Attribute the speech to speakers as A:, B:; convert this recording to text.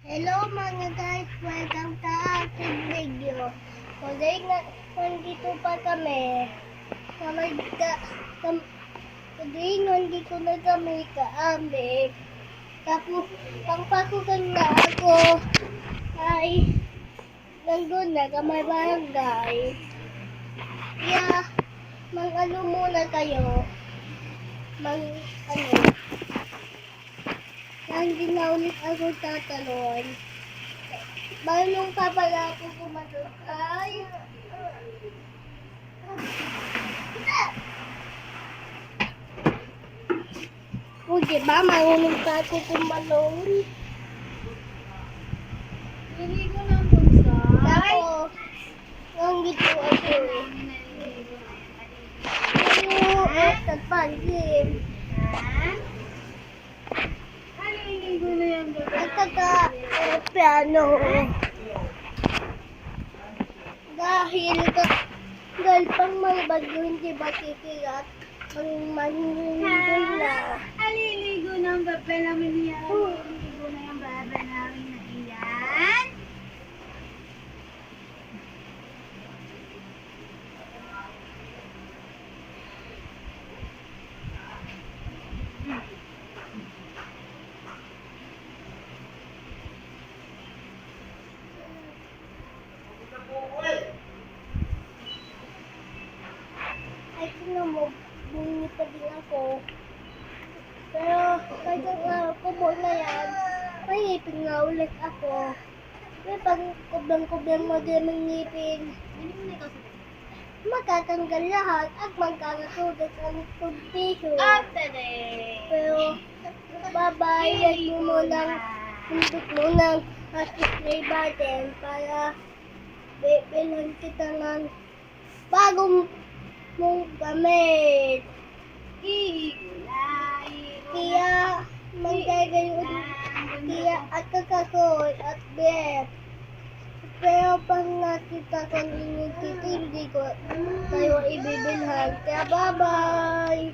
A: Hello mga guys, welcome sa aking video. Today nandito pa kami. Today nandito na kami kaamig. Tapos pangpakukan na ako ay nandun na kamay barangay. Kaya mag-ano muna kayo. Hindi na ulit ako tatalon. Marunong pa pala ako kumatot ay... O diba, marunong pa ako kumalon.
B: Hindi ko ng bunso.
A: Tapos, nandito ako. Nagpagin.
B: Haliligo na yan.
A: Piano. Dahil pang mga bagyo hindi ba titirat, manhihingay na.
B: Haliligo na ang baba namin yan. Haliligo na yung baba namin na iyan.
A: Ay, tingnan mo, bungi pa din ako. Pero, kahit ang kubo na yan, may ngipin nga ulit ako. May pag kublang-kublang magandang ngipin, magtatanggal lahat at magkakasugat ang tubtiso.
B: After day.
A: Pero, babayad mo munang, hindi mo ng spray button para bibilan kita ng bagong mong gamit. Kaya magkagayon kaya at kakasol at bet. Pero pag nakita ko hindi ko tayo ibibilhan. Kaya bye-bye!